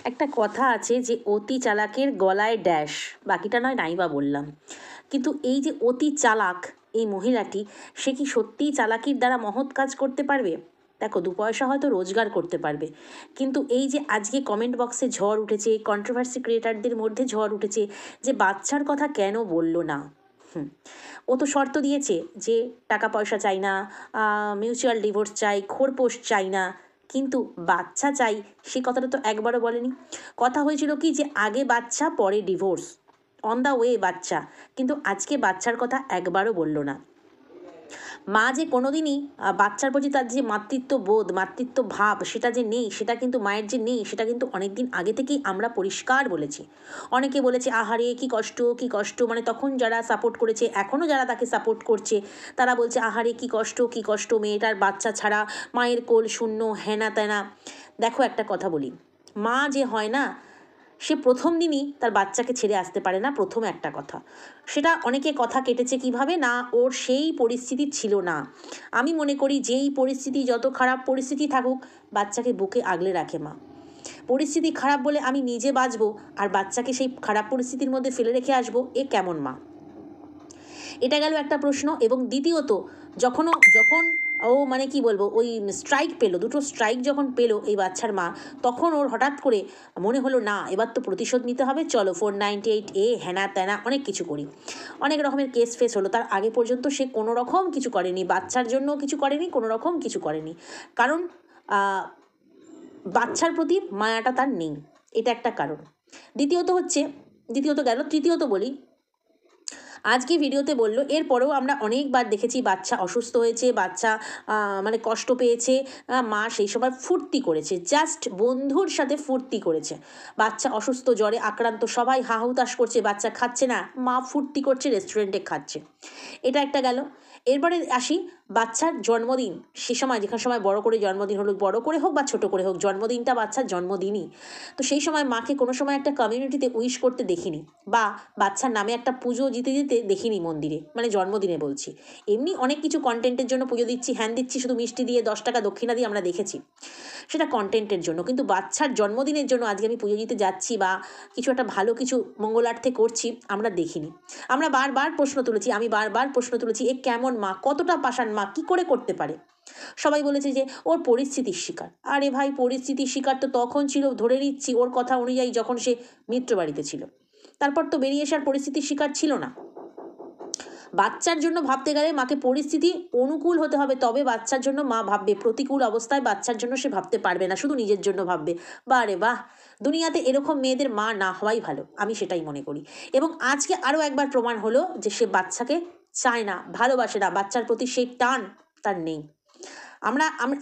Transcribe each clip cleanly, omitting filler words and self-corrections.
একটা কথা আছে যে অতি চালাকের গলায় ড্যাশ, বাকিটা নয় নাইবা বললাম। কিন্তু এই যে অতি চালাক এই মহিলাটি, সে কি সত্যিই চালাকির দ্বারা মহৎ কাজ করতে পারবে? দেখো, দু পয়সা হয়তো রোজগার করতে পারবে, কিন্তু এই যে আজকে কমেন্ট বক্সে ঝড় উঠেছে, কন্ট্রোভার্সি ক্রিয়েটারদের মধ্যে ঝড় উঠেছে যে বাচ্চার কথা কেন বললো না। ও তো শর্ত দিয়েছে যে টাকা পয়সা চাই না, মিউচুয়াল ডিভোর্স চাই, খোরপোশ চাই না, কিন্তু বাচ্চা চাই সে কথাটা তো একবারও বলেনি। কথা হয়েছিল কি যে আগে বাচ্চা পরে ডিভোর্স, অন দ্য ওয়ে বাচ্চা, কিন্তু আজকে বাচ্চার কথা একবারও বলল না। মা যে কোনোদিনই বাচ্চার প্রতি তার যে মাতৃত্ব বোধ, মাতৃত্ব ভাব, সেটা যে নেই, সেটা কিন্তু মায়ের যে নেই, সেটা কিন্তু অনেক দিন আগে থেকেই আমরা পরিষ্কার বলেছি। অনেকে বলেছে আহারে কী কষ্ট কী কষ্ট, মানে তখন যারা সাপোর্ট করেছে, এখনও যারা তাকে সাপোর্ট করছে, তারা বলছে আহারে কী কষ্ট কী কষ্ট, মেয়েটার বাচ্চা ছাড়া, মায়ের কোল শূন্য, হেনা তেনা। দেখো একটা কথা বলি, মা যে হয় না, সে প্রথম দিনই তার বাচ্চাকে ছেড়ে আসতে পারে না, প্রথম একটা কথা। সেটা অনেকে কথা কেটেছে কিভাবে না, ওর সেই পরিস্থিতি ছিল না। আমি মনে করি যেই পরিস্থিতি, যত খারাপ পরিস্থিতি থাকুক, বাচ্চাকে বুকে আগলে রাখে মা। পরিস্থিতি খারাপ বলে আমি নিজে বাঁচবো আর বাচ্চাকে সেই খারাপ পরিস্থিতির মধ্যে ফেলে রেখে আসবো, এ কেমন মা? এটা গেল একটা প্রশ্ন। এবং দ্বিতীয়ত, যখন ও মানে কি বলবো, ওই স্ট্রাইক পেলো, দুটো স্ট্রাইক যখন পেলো এই বাচ্চার মা, তখন ওর হঠাৎ করে মনে হলো না এবার তো প্রতিশোধ নিতে হবে, চলো 498A হ্যানা ত্যানা অনেক কিছু করি। অনেক রকমের কেস ফেস হলো, তার আগে পর্যন্ত সে কোনো রকম কিছু করেনি, বাচ্চার জন্য কিছু করেনি, কোনো রকম কিছু করেনি, কারণ বাচ্চার প্রতি মায়াটা তার নেই, এটা একটা কারণ। দ্বিতীয়ত গেল, তৃতীয়ত বলি, আজকে ভিডিওতে বলল, এরপরেও আমরা অনেকবার দেখেছি বাচ্চা অসুস্থ হয়েছে, বাচ্চা মানে কষ্ট পেয়েছে, মা সেই সময় ফুর্তি করেছে, জাস্ট বন্ধুর সাথে ফুর্তি করেছে। বাচ্চা অসুস্থ, জ্বরে আক্রান্ত, সবাই হাহুতাশ করছে, বাচ্চা খাচ্ছে না, মা ফুর্তি করছে, রেস্টুরেন্টে খাচ্ছে। এটা একটা গেল। এরপরে আসি বাচ্চার জন্মদিন, সে সময় যেখানে সময় বড় করে জন্মদিন হলো, বড় করে হোক বা ছোট করে হোক, জন্মদিনটা বাচ্চার জন্মদিনই, তো সেই সময় মাকে কোনো সময় একটা কমিউনিটিতে উইশ করতে দেখিনি, বা বাচ্চার নামে একটা পুজো দিতে দেখিনি মন্দিরে, মানে জন্মদিনে বলছি। এমনি অনেক কিছু কন্টেন্টের জন্য পুজো দিচ্ছি, হ্যান দিচ্ছি, শুধু মিষ্টি দিয়ে 10 টাকা দক্ষিণা দিয়ে আমরা দেখেছি, সেটা কন্টেন্টের জন্য। কিন্তু বাচ্চার জন্মদিনের জন্য আজকে আমি পুজো দিতে যাচ্ছি বা কিছু একটা ভালো কিছু মঙ্গলার্থে করছি, আমরা দেখিনি। আমরা বারবার প্রশ্ন তুলেছি, আমি বারবার প্রশ্ন তুলেছি, এ কেমন মা, কতটা পাষাণ মা, কী করে করতে পারে? সবাই বলেছে যে ওর পরিস্থিতির শিকার। আরে ভাই, পরিস্থিতির শিকার তো তখন ছিল, ধরে নিচ্ছি ওর কথা অনুযায়ী, যখন সে মিত্র বাড়িতে ছিল, তারপর তো বেরিয়ে এসে আর পরিস্থিতির শিকার ছিল না। বাচ্চার জন্য ভাবতে গেলে মাকে পরিস্থিতি অনুকূল হতে হবে, তবে বাচ্চার জন্য মা ভাববে, প্রতিকূল অবস্থায় বাচ্চার জন্য সে ভাবতে পারবে না, শুধু নিজের জন্য ভাববে। বারে বাহ, দুনিয়াতে এরকম মেয়েদের মা না হওয়াই ভালো, আমি সেটাই মনে করি। এবং আজকে আরও একবার প্রমাণ হলো যে সে বাচ্চাকে চায় না, ভালোবাসে না, বাচ্চার প্রতি সেই টান তার নেই।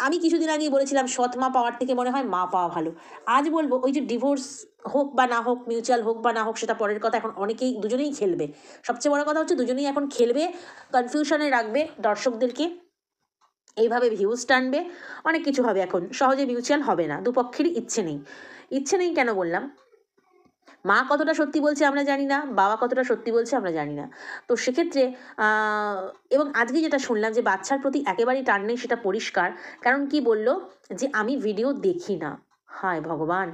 আমি কিছুদিন আগেই বলেছিলাম সৎ মা পাওয়ার থেকে মনে হয় মা পাওয়া ভালো। আজ বলবো, ওই যে ডিভোর্স হোক বা না হোক, মিউচুয়াল হোক বা না হোক, সেটা পরের কথা, এখন অনেকেই দুজনেই খেলবে। সবচেয়ে বড় কথা হচ্ছে দুজনেই এখন খেলবে, কনফিউশনে রাখবে দর্শকদেরকে, এইভাবে ভিউজ টানবে, অনেক কিছু হবে। এখন সহজে মিউচুয়াল হবে না, দুপক্ষেরই ইচ্ছে নেই কেন বললাম, মা কতটা সত্যি বলছে আমরা জানি না, বাবা কতটা সত্যি বলছে আমরা জানি না। তো সেক্ষেত্রে এবং আজকে যেটা শুনলাম যে বাচ্চার প্রতি একেবারেই টান নেই, সেটা পরিষ্কার। কারণ কি বলল, যে আমি ভিডিও দেখি না। হায় ভগবান!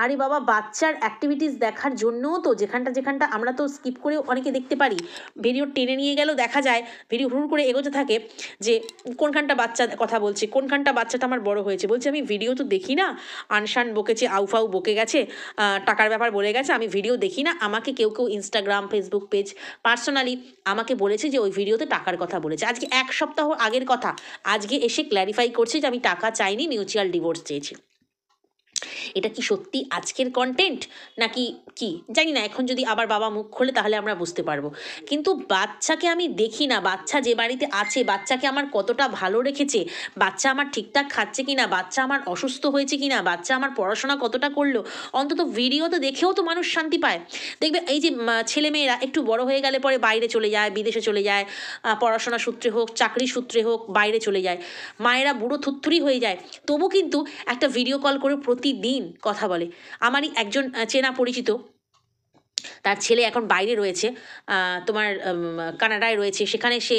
আরে বাবা, বাচ্চার অ্যাক্টিভিটিস দেখার জন্যও তো, যেখানটা আমরা তো স্কিপ করেও অনেকে দেখতে পারি, ভিডিও টেনে নিয়ে গেলেও দেখা যায় ভিডিও হুড় করে এগোতে থাকে, যে কোনখানটা বাচ্চা কথা বলছে, কোনখানটা বাচ্চাটা আমার বড় হয়েছে, বলছে আমি ভিডিও তো দেখি না, আনশান বকেছে, আউফাউ বকে গেছে, টাকার ব্যাপার বলে গেছে, আমি ভিডিও দেখি না। আমাকে কেউ ইনস্টাগ্রাম ফেসবুক পেজ পার্সোনালি আমাকে বলেছে যে ওই ভিডিওতে টাকার কথা বলেছে, আজকে 1 সপ্তাহ আগের কথা, আজকে এসে ক্ল্যারিফাই করছে যে আমি টাকা চাইনি, মিউচুয়াল ডিভোর্স চেয়েছি। এটা কি সত্যি আজকের কন্টেন্ট নাকি কি জানি না, এখন যদি আবার বাবা মুখ খোলে তাহলে আমরা বুঝতে পারবো। কিন্তু বাচ্চাকে আমি দেখি না, বাচ্চা যে বাড়িতে আছে, বাচ্চাকে আমার কতটা ভালো রেখেছে, বাচ্চা আমার ঠিকঠাক খাচ্ছে কি না, বাচ্চা আমার অসুস্থ হয়েছে কি না, বাচ্চা আমার পড়াশোনা কতটা করলো, অন্তত ভিডিওতে দেখেও তো মানুষ শান্তি পায়। দেখবে এই যে ছেলেমেয়েরা একটু বড় হয়ে গেলে পরে বাইরে চলে যায়, বিদেশে চলে যায়, পড়াশোনা সূত্রে হোক, চাকরি সূত্রে হোক, বাইরে চলে যায়, মায়েরা বুড়ো থুত্থুরি হয়ে যায়, তবু কিন্তু একটা ভিডিও কল করে প্রতিদিন কথা বলে। আমারই একজন চেনা পরিচিত, তার ছেলে এখন বাইরে রয়েছে, তোমার কানাডায় রয়েছে, সেখানে সে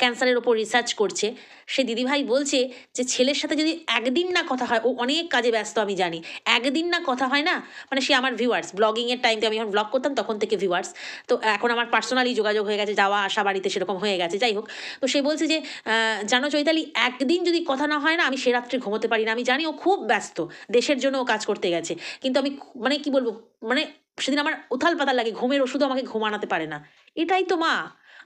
ক্যান্সারের ওপর রিসার্চ করছে। সে দিদিভাই বলছে যে ছেলের সাথে যদি একদিন না কথা হয়, ও অনেক কাজে ব্যস্ত আমি জানি, একদিন না কথা হয় না, মানে সে আমার ভিউয়ার্স, ব্লগিংয়ের টাইমতে আমি যখন ব্লগ করতাম তখন থেকে ভিউয়ার্স, তো এখন আমার পার্সোনালি যোগাযোগ হয়ে গেছে, যাওয়া আসা বাড়িতে সেরকম হয়ে গেছে, যাই হোক। তো সে বলছে যে জানো চৈতালি, একদিন যদি কথা না হয় না, আমি সে রাত্রে ঘুমোতে পারি না। আমি জানি ও খুব ব্যস্ত, দেশের জন্য ও কাজ করতে গেছে, কিন্তু আমি মানে কি বলবো, মানে সেদিন আমার উথাল পাতাল লাগে, ঘুমের ওষুধও আমাকে ঘুম আনাতে পারে না। এটাই তো মা।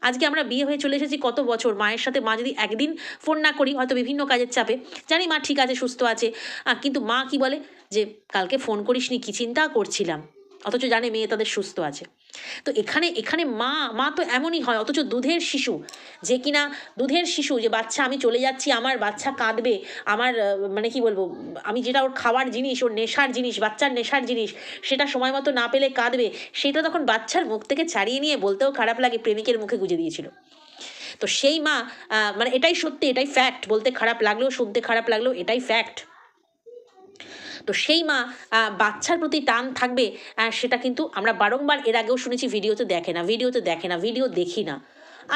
আজকে আমরা বিয়ে হয়ে চলে এসেছি কত বছর, মায়ের সাথে মা যদি একদিন ফোন না করি, হয়তো বিভিন্ন কাজের চাপে, জানি মা ঠিক আছে, সুস্থ আছে, কিন্তু মা কি বলে যে কালকে ফোন করিসনি, কি চিন্তা করছিলাম, অথচ জানে মেয়ে তাদের সুস্থ আছে। তো এখানে এখানে মা মা তো এমনই হয়, অথচ দুধের শিশু, যে কিনা দুধের শিশু, যে বাচ্চা আমি চলে যাচ্ছি, আমার বাচ্চা কাঁদবে, আমার মানে কি বলবো, আমি যেটা ওর খাওয়ার জিনিস, ওর নেশার জিনিস, বাচ্চার নেশার জিনিস, সেটা সময় মতো না পেলে কাঁদবে, সেটা তখন বাচ্চার মুখ থেকে ছাড়িয়ে নিয়ে বলতেও খারাপ লাগে প্রেমিকের মুখে গুঁজে দিয়েছিল। তো সেই মা, মানে এটাই সত্যি, এটাই ফ্যাক্ট, বলতে খারাপ লাগলেও, শুনতে খারাপ লাগলেও এটাই ফ্যাক্ট। তো সেই মা বাচ্চার প্রতি টান থাকবে, সেটা কিন্তু আমরা বারংবার এর আগেও শুনেছি, ভিডিওতে দেখে না, ভিডিওতে দেখে না, ভিডিও দেখি না।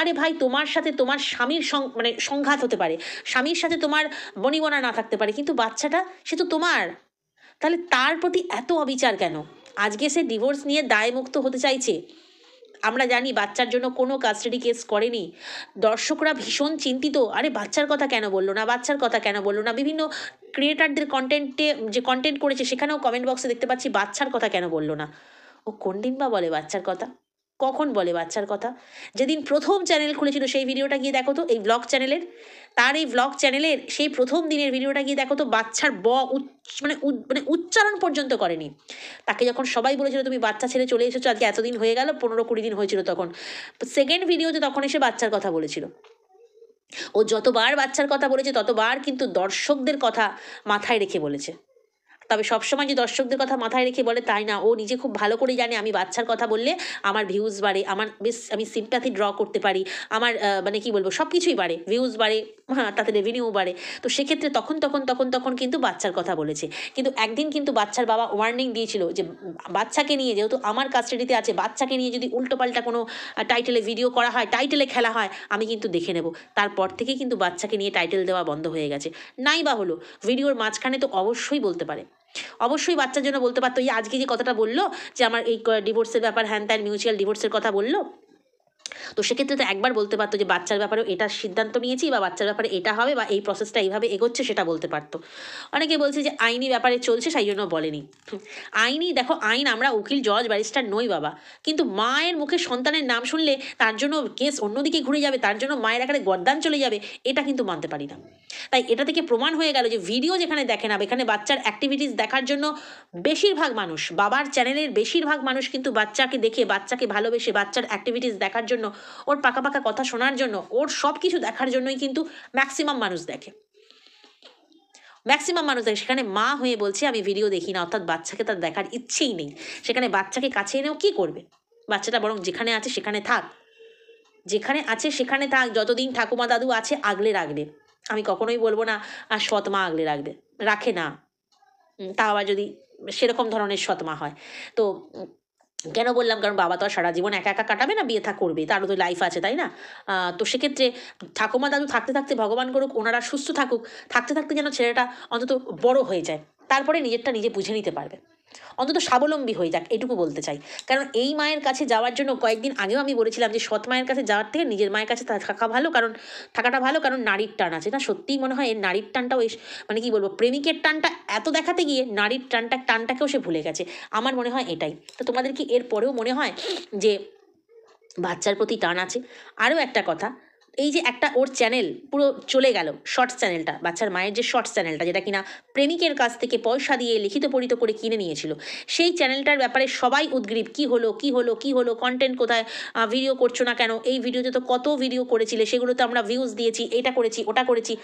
আরে ভাই, তোমার সাথে তোমার স্বামীর মানে সংঘাত হতে পারে, স্বামীর সাথে তোমার বনিবনা না থাকতে পারে, কিন্তু বাচ্চাটা সে তো তোমার, তাহলে তার প্রতি এত অবিচার কেন? আজকে সে ডিভোর্স নিয়ে দায়মুক্ত হতে চাইছে, আমরা জানি বাচ্চার জন্য কোনো কাস্টাডি কেস করেনি, দর্শকরা ভীষণ চিন্তিত, আরে বাচ্চার কথা কেন বললো না, বাচ্চার কথা কেন বললো না, বিভিন্ন ক্রিয়েটারদের কন্টেন্টে যে কন্টেন্ট করেছে সেখানেও কমেন্ট বক্সে দেখতে পাচ্ছি বাচ্চার কথা কেন বললো না। ও কোন দিন বা বলে বাচ্চার কথা, কখন বলে বাচ্চার কথা? যেদিন প্রথম চ্যানেল খুলেছিল সেই ভিডিওটা গিয়ে দেখো তো, এই ব্লগ চ্যানেলের, তার এই ব্লগ চ্যানেলের সেই প্রথম দিনের ভিডিওটা গিয়ে দেখো তো, বাচ্চার মানে উচ্চারণ পর্যন্ত করেনি। তাকে যখন সবাই বলেছিল তুমি বাচ্চা ছেড়ে চলে এসেছো, আজকে এতদিন হয়ে গেল, 15-20 দিন হয়েছিল তখন, সেকেন্ড ভিডিওতে তখন এসে বাচ্চার কথা বলেছিল। ও যতবার বাচ্চার কথা বলেছে ততবার কিন্তু দর্শকদের কথা মাথায় রেখে বলেছে। তবে সবসময় যে দর্শকদের কথা মাথায় রেখে বলে তাই না, ও নিজে খুব ভালো করে জানে আমি বাচ্চার কথা বললে আমার ভিউজ বাড়ে, আমার বেশ আমি সিম্প্যাথি ড্র করতে পারি, আমার মানে কি বলবো, সব কিছুই বাড়ে, ভিউজ বাড়ে, হ্যাঁ, তাতে রেভিনিউ বাড়ে। তো সেক্ষেত্রে তখন কিন্তু বাচ্চার কথা বলেছে। কিন্তু একদিন কিন্তু বাচ্চার বাবা ওয়ার্নিং দিয়েছিল যে বাচ্চাকে নিয়ে, যেহেতু আমার কাস্টাডিতে আছে, বাচ্চাকে নিয়ে যদি উল্টোপাল্টা কোনো টাইটেলে ভিডিও করা হয়, টাইটেলে খেলা হয়, আমি কিন্তু দেখে নেব। তারপর থেকে কিন্তু বাচ্চাকে নিয়ে টাইটেল দেওয়া বন্ধ হয়ে গেছে। নাই বা হলো ভিডিওর মাঝখানে তো অবশ্যই বলতে পারে, অবশ্যই বাচ্চার জন্য বলতে পারতো। এই আজকে যে কথাটা বললো যে আমার এই ডিভোর্সের ব্যাপার, হ্যান ত্যান, মিউচুয়াল ডিভোর্সের কথা বললো, তো সেক্ষেত্রে তো একবার বলতে পারতো যে বাচ্চার ব্যাপারেও এটা সিদ্ধান্ত নিয়েছি, বা বাচ্চার ব্যাপারে এটা হবে, বা এই প্রসেসটা এইভাবে এগোচ্ছে, সেটা বলতে পারতো। অনেকে বলছে যে আইনি ব্যাপারে চলছে সেই জন্য বলেনি। আইনি, দেখো আইন, আমরা উকিল জজ ব্যারিস্টার নই বাবা, কিন্তু মায়ের মুখে সন্তানের নাম শুনলে তার জন্য কেস অন্যদিকে ঘুরে যাবে, তার জন্য মায়ের আকারে গর্দান চলে যাবে, এটা কিন্তু মানতে পারি না। তাই এটা থেকে প্রমাণ হয়ে গেল যে ভিডিও যেখানে দেখে না, এখানে বাচ্চার অ্যাক্টিভিটিস দেখার জন্য বেশিরভাগ মানুষ, বাবার চ্যানেলের বেশিরভাগ মানুষ কিন্তু বাচ্চাকে দেখে, বাচ্চাকে ভালোবেসে, বাচ্চার অ্যাক্টিভিটিস দেখার জন্য, ওর পাকা পাকা কথা শোনার জন্য, ওর সব কিছু দেখার জন্যই কিন্তু ম্যাক্সিমাম মানুষ দেখে, ম্যাক্সিমাম মানুষ দেখে। সেখানে মা হয়ে বলছে আমি ভিডিও দেখি না, অর্থাৎ বাচ্চাকে তার দেখার ইচ্ছেই নেই। সেখানে বাচ্চাকে কাছে এনেও কী করবে? বাচ্চাটা বরং যেখানে আছে সেখানে থাক, যেখানে আছে সেখানে থাক, যতদিন ঠাকুমা দাদু আছে আগলে রাখবে। আমি কখনোই বলবো না আর সৎ মা আগলে রাখবে, রাখে না, তাও আবার যদি সেরকম ধরনের সৎ মা হয়। তো কেন বললাম, কারণ বাবা তো আর সারা জীবন একা একা কাটাবে না, বিয়ে থা করবে, তারও তো লাইফ আছে, তাই না? তো সেক্ষেত্রে ঠাকুমা দাদু থাকতে থাকতে, ভগবান করুক ওনারা সুস্থ থাকুক, থাকতে থাকতে যেন ছেলেটা অন্তত বড় হয়ে যায়, তারপরে নিজেরটা নিজে বুঝে নিতে পারবে, অন্তত স্বাবলম্বী হয়ে যাক, এটুকু বলতে চাই। কারণ এই মায়ের কাছে যাওয়ার জন্য কয়েকদিন আগেও আমি বলেছিলাম যে সৎ মায়ের কাছে যাওয়ার থেকে নিজের মায়ের কাছে থাকাটা ভালো, কারণ নারীর টান আছে না, সত্যিই মনে হয় এর নারীর টানটাও মানে কি বলবো, প্রেমিকের টানটা এত দেখাতে গিয়ে নারীর টানটাকেও সে ভুলে গেছে। আমার মনে হয় এটাই। তো তোমাদের কি এর পরেও মনে হয় যে বাচ্চার প্রতি টান আছে? আরও একটা কথা, এই যে একটা ওর চ্যানেল পুরো চলে গেল, শর্টস চ্যানেলটা, বাচ্চার মায়ের যে শর্টস চ্যানেলটা, যেটা কিনা প্রেমিকের কাছ থেকে পয়সা দিয়ে লিখিত পড়িত করে কিনে নিয়েছিল, সেই চ্যানেলটার ব্যাপারে সবাই উদগ্রীব, কি হলো, কন্টেন্ট কোথায়, ভিডিও করছো না কেন? এই ভিডিওতে তো কত ভিডিও করেছিলে, সেগুলোতে আমরা ভিউজ দিয়েছি, এটা করেছি, ওটা করেছি,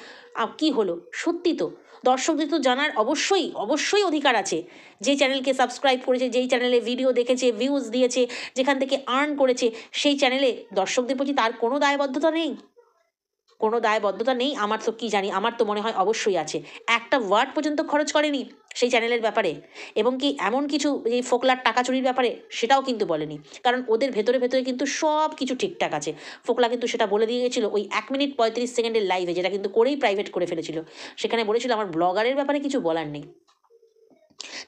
কি হলো? সত্যি তো দর্শকদের তো জানার অবশ্যই অধিকার আছে, যে চ্যানেলকে সাবস্ক্রাইব করেছে, যেই চ্যানেলে ভিডিও দেখেছে, ভিউজ দিয়েছে, যেখান থেকে আর্ন করেছে, সেই চ্যানেলে দর্শকদের প্রতি তার কোনো দায়বদ্ধতা নেই, কোনো দায়বদ্ধতা নেই, আমার তো কি জানি, আমার তো মনে হয় অবশ্যই আছে। একটা ওয়ার্ড পর্যন্ত খরচ করেনি সেই চ্যানেলের ব্যাপারে, এবং কি এমন কিছু এই ফোকলার টাকা চুরির ব্যাপারে সেটাও কিন্তু বলেনি। কারণ ওদের ভেতরে ভেতরে কিন্তু সব কিছু ঠিকঠাক আছে। ফোকলা কিন্তু সেটা বলে দিয়ে গেছিলো ওই 1 মিনিট 35 সেকেন্ডের লাইভে, যেটা কিন্তু করেই প্রাইভেট করে ফেলেছিল। সেখানে বলেছিল আমার ব্লগারের ব্যাপারে কিছু বলার নেই।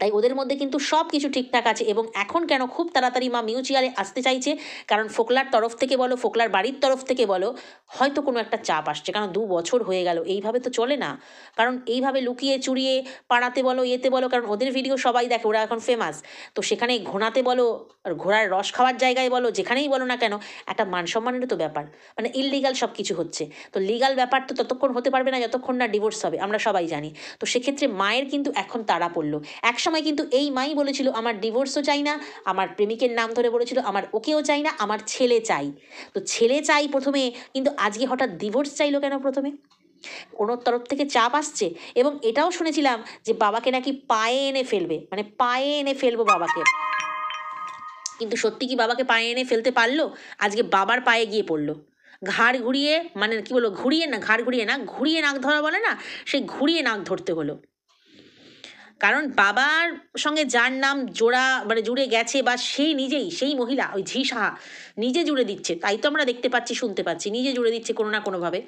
তাই ওদের মধ্যে কিন্তু সব কিছু ঠিকঠাক আছে। এবং এখন কেন খুব তাড়াতাড়ি মা মিউচুয়ালে আসতে চাইছে, কারণ ফোকলার তরফ থেকে বলো, ফোকলার বাড়ির তরফ থেকে বলো, হয়তো কোনো একটা চাপ আসছে। কারণ 2 বছর হয়ে গেল, এইভাবে তো চলে না। কারণ এইভাবে লুকিয়ে চুরিয়ে পাড়াতে বলো, এতে বলো, কারণ ওদের ভিডিও সবাই দেখে, ওরা এখন ফেমাস। তো সেখানে ঘোরাতে বলো, আর ঘোড়ার রস খাওয়ার জায়গায় বলো, যেখানেই বলো না কেন, একটা মান সম্মানেরও তো ব্যাপার। মানে ইললিগাল সব কিছু হচ্ছে। তো লিগাল ব্যাপার তো ততক্ষণ হতে পারবে না যতক্ষণ না ডিভোর্স হবে, আমরা সবাই জানি। তো সেক্ষেত্রে মায়ের কিন্তু এখন তাড়া পড়লো। একসময় কিন্তু এই মাই বলেছিল আমার ডিভোর্সও চাই না, আমার প্রেমিকের নাম ধরে বলেছিল আমার ওকেও চাই না, আমার ছেলে চাই। তো ছেলে চাই প্রথমে, কিন্তু আজকে হঠাৎ ডিভোর্স চাইলো কেন প্রথমে? ওনার তরফ থেকে চাপ আসছে। এবং এটাও শুনেছিলাম যে বাবাকে নাকি পায়ে এনে ফেলবে, মানে পায়ে এনে ফেলবো বাবাকে। কিন্তু সত্যি কি বাবাকে পায়ে এনে ফেলতে পারলো? আজকে বাবার পায়ে গিয়ে পড়লো, ঘাড় ঘুরিয়ে, মানে কি বলবো, ঘুরিয়ে না, ঘাড় ঘুরিয়ে না, ঘুরিয়ে নাক ধরা বলে না, সেই ঘুরিয়ে নাক ধরতে হলো। কারণ বাবার সঙ্গে যার নাম জোড়া মানে জুড়ে গেছে, বা সেই নিজেই, সেই মহিলা ওই ঝি সাহা নিজে জুড়ে দিচ্ছে, তাই তো আমরা দেখতে পাচ্ছি, শুনতে পাচ্ছি, নিজে জুড়ে দিচ্ছে কোনো না কোনোভাবে।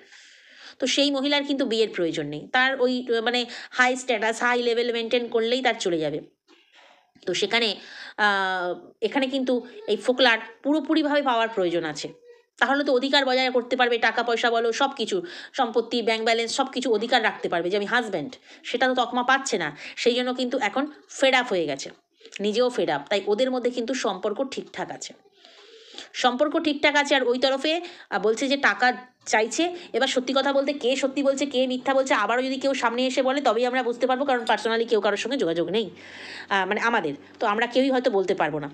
তো সেই মহিলার কিন্তু বিয়ের প্রয়োজন নেই, তার ওই মানে high status, high level maintain করলেই তার চলে যাবে। তো সেখানে এখানে কিন্তু এই ফোকলার পুরোপুরিভাবে পাওয়ার প্রয়োজন আছে। তাহলে তো অধিকার বজায় করতে পারবে, টাকা পয়সা বলো, সব কিছু, সম্পত্তি, ব্যাংক ব্যালেন্স, সব কিছু অধিকার রাখতে পারবে যে আমি হাজব্যান্ড। সেটা তো তকমা পাচ্ছে না, সেই জন্য কিন্তু এখন ফেড আপ হয়ে গেছে, নিজেও ফেড আপ। তাই ওদের মধ্যে কিন্তু সম্পর্ক ঠিকঠাক আছে, সম্পর্ক ঠিকঠাক আছে। আর ওই তরফে বলছে যে টাকা চাইছে। এবার সত্যি কথা বলতে কে সত্যি বলছে কে মিথ্যা বলছে আবারও যদি কেউ সামনে এসে বলে তবেই আমরা বুঝতে পারবো, কারণ পার্সোনালি কেউ কারোর সঙ্গে যোগাযোগ নেই মানে আমাদের, তো আমরা কেউই হয়তো বলতে পারবো না।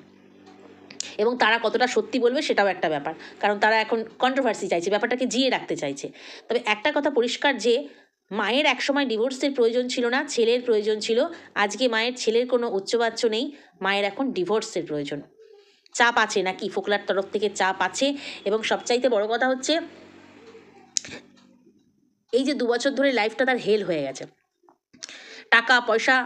এবং তারা কতটা সত্যি বলবে সেটাও একটা ব্যাপার, কারণ তারা এখন কন্ট্রোভার্সি চাইছে, ব্যাপারটাকে জিয়ে রাখতে চাইছে। তবে একটা কথা পরিষ্কার যে মায়ের একসময় ডিভোর্সের প্রয়োজন ছিল না, ছেলের প্রয়োজন ছিল। আজকে মায়ের ছেলের কোনো উচ্চবাচ্য নেই, মায়ের এখন ডিভোর্সের প্রয়োজন। চাপ আছে নাকি ফোকলার তরফ থেকে? চাপ আছে। এবং সবচাইতে বড় কথা হচ্ছে এই যে 2 বছর ধরে লাইফটা তার হেল হয়ে গেছে, টাকা পয়সা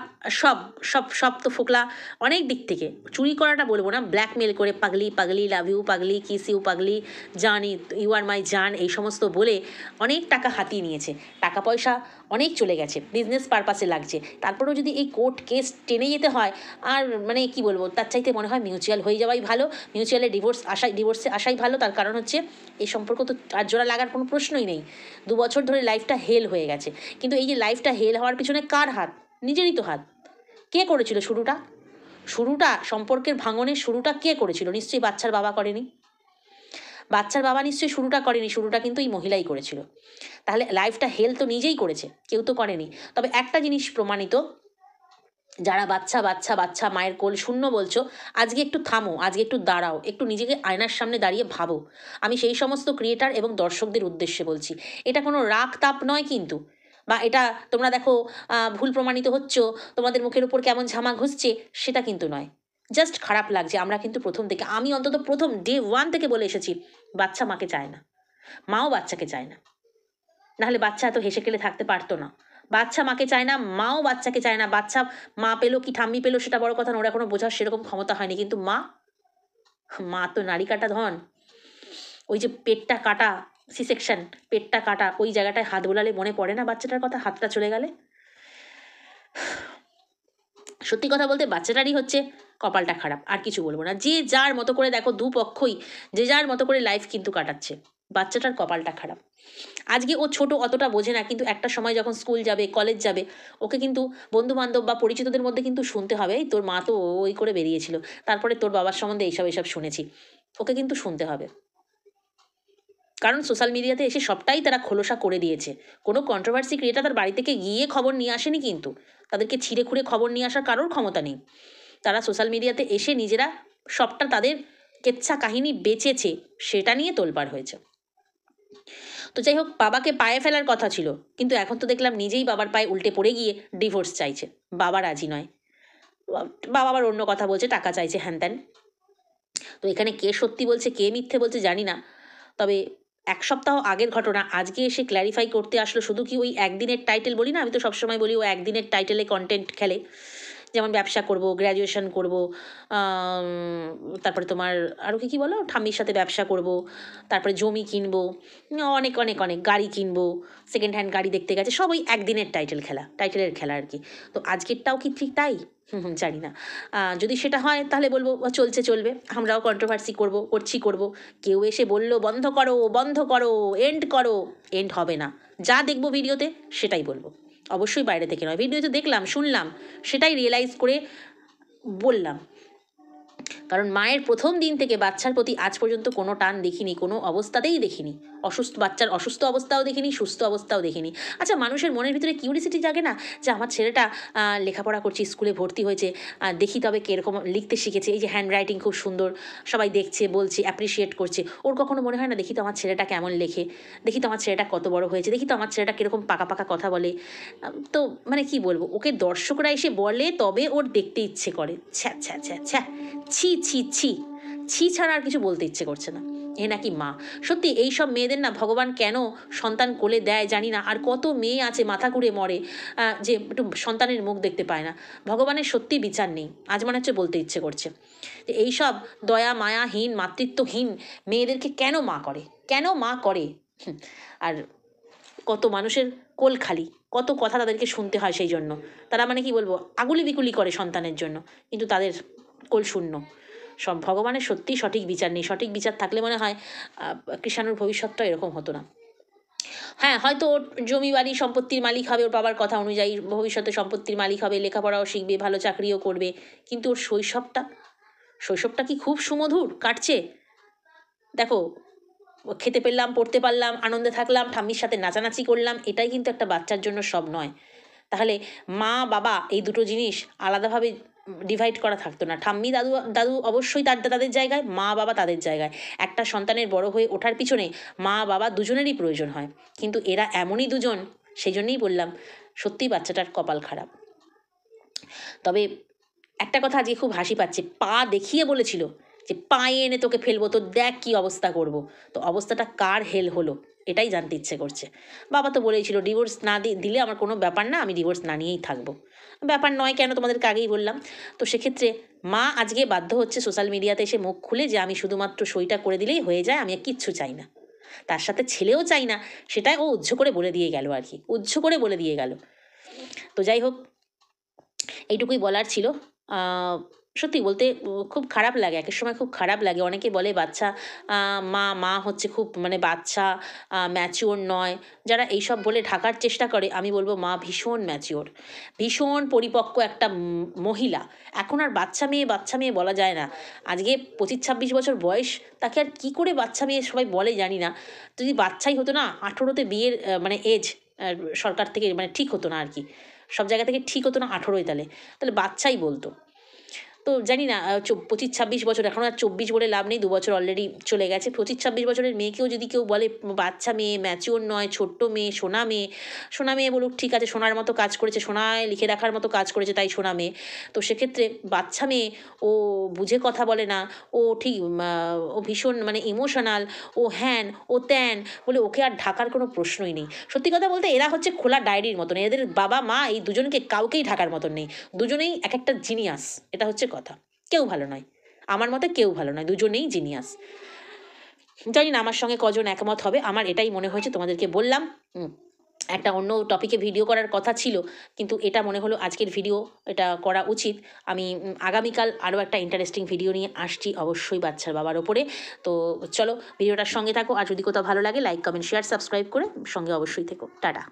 সব সব সব তো ফোকলা অনেক দিক থেকে, চুরি করাটা বলবো না, ব্ল্যাকমেল করে পাগলি পাগলি, লাভ ইউ পাগলি, কিস ইউ পাগলি, জান ইউ আর মাই জান, এই সমস্ত বলে অনেক টাকা হাতিয়ে নিয়েছে। টাকা পয়সা অনেক চলে গেছে, বিজনেস পারপাসে লাগছে। তারপরেও যদি এই কোর্ট কেস টেনে যেতে হয়, আর মানে কি বলবো, তার চাইতে মনে হয় মিউচুয়াল হয়ে যাওয়াই ভালো। মিউচুয়ালে ডিভোর্সে আসাই ভালো। তার কারণ হচ্ছে এই সম্পর্ক তো আর জোড়া লাগার কোনো প্রশ্নই নেই। 2 বছর ধরে লাইফটা হেল হয়ে গেছে। কিন্তু এই যে লাইফটা হেল হওয়ার পিছনে কার হাত? নিজেরই তো হাত। কে করেছিল শুরুটা সম্পর্কের ভাঙনের শুরুটা কে করেছিল? নিশ্চয়ই বাচ্চার বাবা করেনি। বাচ্চার বাবা নিশ্চয়ই শুরুটা করেনি, শুরুটা কিন্তু এই মহিলাই করেছিল। তাহলে লাইফটা হেল তো নিজেই করেছে, কেউ তো করেনি। তবে একটা জিনিস প্রমাণিত, যারা বাচ্চা বাচ্চা বাচ্চা মায়ের কোল শূন্য বলছো, আজকে একটু থামো, আজকে একটু দাঁড়াও, একটু নিজেকে আয়নার সামনে দাঁড়িয়ে ভাবো। আমি সেই সমস্ত ক্রিয়েটার এবং দর্শকদের উদ্দেশ্যে বলছি, এটা কোনো রাগ তাপ নয় কিন্তু, বা এটা তোমরা দেখো ভুল প্রমাণিত হচ্ছ, তোমাদের মুখের উপর কেমন ঝামা ঘুষছে, সেটা কিন্তু নয়। জাস্ট খারাপ লাগছে। আমরা কিন্তু প্রথম থেকে, আমি অন্তত প্রথম ডে 1 থেকে বলে এসেছি, বাচ্চা মাকে চায় না, মাও বাচ্চাকে চায় না। নাহলে বাচ্চা এত হেসে খেলে থাকতে পারতো না। বাচ্চা মাকে চায় না, মাও বাচ্চাকে চায় না। বাচ্চা মা পেলো কি ঠাম্মি পেলো সেটা বড় কথা না, ওরা এখনো বোঝার সেরকম ক্ষমতা হয়নি। কিন্তু মা তো নারী কাটা ধন। ওই যে পেটটা কাটা, সি সেকশন, পেটটা কাটা, ওই জায়গাটায় হাত বোলালে মনে পড়ে না বাচ্চাটার কথা, হাতটা চলে গেলে? সত্যি কথা বলতে বাচ্চাটারই হচ্ছে কপালটা খারাপ, আর কিছু বলবো না। যে যার মতো করে দেখো, দুপক্ষই যে যার মতো করে লাইফ কিন্তু কাটাচ্ছে, বাচ্চাটার কপালটা খারাপ। আজকে ও ছোট, অতটা বোঝে না, কিন্তু একটা সময় যখন স্কুল যাবে, কলেজ যাবে, ওকে কিন্তু বন্ধু বান্ধব বা পরিচিতদের মধ্যে কিন্তু শুনতে হবে, এই তোর মা তো ওই করে বেরিয়েছিল, তারপরে তোর বাবার সম্বন্ধে এইসব শুনেছি, ওকে কিন্তু শুনতে হবে। কারণ সোশ্যাল মিডিয়াতে এসে সবটাই তারা খোলসা করে দিয়েছে। কোনো কন্ট্রোভার্সি ক্রিয়েটার তার বাড়ি থেকে গিয়ে খবর নিয়ে আসেনি, কিন্তু তাদেরকে ছিঁড়ে খুঁড়ে খবর নিয়ে আসার কারোর ক্ষমতা নেই। তারা সোশ্যাল মিডিয়াতে এসে নিজেরা সবটা তাদের কেচ্ছা কাহিনী বেচেছে, সেটা নিয়ে তোলপাড় হয়েছে। তো যাই হোক, বাবাকে পায়ে ফেলার কথা ছিল, কিন্তু এখন তো দেখলাম নিজেই বাবার পায়ে উল্টে পড়ে গিয়ে ডিভোর্স চাইছে। বাবা রাজি নয়, বাবা আবার অন্য কথা বলছে, টাকা চাইছে, হ্যান ত্যান। তো এখানে কে সত্যি বলছে কে মিথ্যে বলছে জানি না, তবে এক সপ্তাহ আগের ঘটনা আজকে এসে ক্ল্যারিফাই করতে আসলো। শুধু কি ওই একদিনের টাইটেল বলি না, আমি তো সবসময় বলি ও একদিনের টাইটেলে কন্টেন্ট খেলে, যেমন ব্যবসা করব, গ্র্যাজুয়েশন করব, তারপরে তোমার আরও কী বলো, ঠাম্মির সাথে ব্যবসা করব, তারপরে জমি কিনবো, অনেক অনেক অনেক গাড়ি কিনবো, সেকেন্ড হ্যান্ড গাড়ি দেখতে গেছে, সব ওই একদিনের টাইটেলের খেলা আর কি। তো আজকেরটাও কি ঠিক তাই? জানি না। যদি সেটা হয় তাহলে বলবো চলবে, আমরাও কন্ট্রোভার্সি করব। কেউ এসে বলল বন্ধ করো, এন্ড হবে না। যা দেখবো ভিডিওতে সেটাই বলবো, অবশ্যই বাইরে থেকে নয়। ভিডিওতে দেখলাম, শুনলাম, সেটাই রিয়েলাইজ করে বললাম। কারণ মায়ের প্রথম দিন থেকে বাচ্চার প্রতি আজ পর্যন্ত কোনো টান দেখিনি, কোনো অবস্থাতেই দেখিনি। বাচ্চার অসুস্থ অবস্থাও দেখিনি, সুস্থ অবস্থাও দেখিনি। আচ্ছা, মানুষের মনের ভিতরে কিউরিসিটি জাগে না, যে আমার ছেলেটা লেখাপড়া করছে, স্কুলে ভর্তি হয়েছে, দেখি তবে কীরকম লিখতে শিখেছে, এই যে হ্যান্ড রাইটিং খুব সুন্দর, সবাই দেখছে, বলছে, অ্যাপ্রিসিয়েট করছে, ওর কখনো মনে হয় না দেখি তো আমার ছেলেটা কেমন লেখে, দেখি তো আমার ছেলেটা কত বড় হয়েছে, দেখি তো আমার ছেলেটা কীরকম পাকা পাকা কথা বলে। তো মানে কি বলবো, ওকে দর্শকরা এসে বলে তবে ওর দেখতে ইচ্ছে করে। ছ্যা ছ্যা ছ্যা ছ্যা, ছি ছি ছি, ছি ছাড়া আর কিছু বলতে ইচ্ছে করছে না। এ নাকি মা? সত্যি এই সব মেয়েদের না ভগবান কেন সন্তান কোলে দেয় জানি না। আর কত মেয়ে আছে মাথা ঘুরে মরে, যে একটু সন্তানের মুখ দেখতে পায় না। ভগবানের সত্যি বিচার নেই, আজ মনে হচ্ছে বলতে ইচ্ছে করছে যে এইসব দয়া মায়াহীন, মাতৃত্বহীন মেয়েদেরকে কেন মা করে। আর কত মানুষের কোল খালি, কত কথা তাদেরকে শুনতে হয়, সেই জন্য তারা মানে কি বলবো আগুলি বিকুলি করে সন্তানের জন্য, কিন্তু তাদের কোল শূন্য। সব ভগবানের সত্যিই সঠিক বিচার নেই। সঠিক বিচার থাকলে মনে হয় কৃষাণুর ভবিষ্যৎটা এরকম হতো না। হ্যাঁ, হয়তো ওর জমি বাড়ি সম্পত্তির মালিক হবে, ওর বাবার কথা অনুযায়ী ভবিষ্যতে সম্পত্তির মালিক হবে, লেখাপড়াও শিখবে, ভালো চাকরিও করবে, কিন্তু ওর শৈশবটা কি খুব সুমধুর কাটছে? দেখো, খেতে পেলাম, পড়তে পারলাম, আনন্দে থাকলাম, ঠাম্মির সাথে নাচানাচি করলাম, এটাই কিন্তু একটা বাচ্চার জন্য সব নয়। তাহলে মা বাবা এই দুটো জিনিস আলাদাভাবে ডিভাইড করা থাকতো না। ঠাম্মি দাদু অবশ্যই তাদের জায়গায়, মা বাবা তাদের জায়গায়। একটা সন্তানের বড় হয়ে ওঠার পিছনে মা বাবা দুজনেরই প্রয়োজন হয়, কিন্তু এরা এমনই দুজন, সেই জন্যই বললাম সত্যিই বাচ্চাটার কপাল খারাপ। তবে একটা কথা আজকে খুব হাসি পাচ্ছে, পা দেখিয়ে বলেছিল যে পায়ে এনে তোকে ফেলবো, তো দেখ কী অবস্থা করব। তো অবস্থাটা কার হেল হলো এটাই জানতে ইচ্ছে করছে। বাবা তো বলেইছিল ডিভোর্স না দিলে আমার কোনো ব্যাপার না, আমি ডিভোর্স না নিয়েই থাকবো। ব্যাপার নয় কেন, তোমাদেরকে আগেই বললাম। তো সেক্ষেত্রে মা আজকে বাধ্য হচ্ছে সোশ্যাল মিডিয়াতে এসে মুখ খুলে যে আমি শুধুমাত্র সইটা করে দিলেই হয়ে যায়, আমি আর কিচ্ছু চাই না, তার সাথে ছেলেও চাই না। সেটাই ও উজ্জ্ব করে বলে দিয়ে গেল আর কি, তো যাই হোক, এইটুকুই বলার ছিল। সত্যি বলতে খুব খারাপ লাগে, একের সময় খুব খারাপ লাগে। অনেকে বলে বাচ্চা মা হচ্ছে খুব মানে বাচ্চা ম্যাচিওর নয়, যারা এইসব বলে ঢাকার চেষ্টা করে, আমি বলবো মা ভীষণ ম্যাচিওর, ভীষণ পরিপক্ক একটা মহিলা। এখন আর বাচ্চা মেয়ে বলা যায় না। আজকে 25-26 বছর বয়স, তাকে আর কী করে বাচ্চা মেয়ে সবাই বলে জানি না। যদি বাচ্চাই হতো না, 18তে বিয়ের মানে এজ সরকার থেকে মানে ঠিক হতো না আর কি, সব জায়গা থেকে ঠিক হতো না 18ই, তাহলে বাচ্চাই বলতো। তো জানি না 25-26 বছর, এখন আর 24 বলে লাভ নেই, 2 বছর অলরেডি চলে গেছে। 25-26 বছরের মেয়েকেও যদি কেউ বলে বাচ্চা মেয়ে, ম্যাচিওর নয়, ছোট্ট মেয়ে, সোনা মেয়ে বলুক, ঠিক আছে, সোনার মতো কাজ করেছে, সোনায় লিখে রাখার মতো কাজ করেছে, তাই সোনা মেয়ে। তো সেক্ষেত্রে বাচ্চা মেয়ে, ও বুঝে কথা বলে না, ও ঠিক ও ভীষণ মানে ইমোশনাল, ও হ্যান ও ত্যান বলে ওকে আর ঢাকার কোনো প্রশ্নই নেই। সত্যি কথা বলতে এরা হচ্ছে খোলা ডায়েরির মতন, এদের বাবা মা এই দুজনকে কাউকেই ঢাকার মতন নেই। দুজনেই এক একটা জিনিয়াস, এটা হচ্ছে কথা। কেউ ভালো নয়, আমার মতে কেউ ভালো নয়, দুজনেই জিনিয়াস। জানি না আমার সঙ্গে কজন একমত হবে, আমার এটাই মনে হয়েছে, তোমাদেরকে বললাম। একটা অন্য টপিকে ভিডিও করার কথা ছিল, কিন্তু এটা মনে হলো আজকের ভিডিও এটা করা উচিত। আমি আগামীকাল আরও একটা ইন্টারেস্টিং ভিডিও নিয়ে আসছি, অবশ্যই বাচ্চার বাবার ওপরে। তো চলো ভিডিওটার সঙ্গে থাকো, আর যদি কোথাও ভালো লাগে লাইক কমেন্ট শেয়ার সাবস্ক্রাইব করে সঙ্গে অবশ্যই থেকো। টাটা।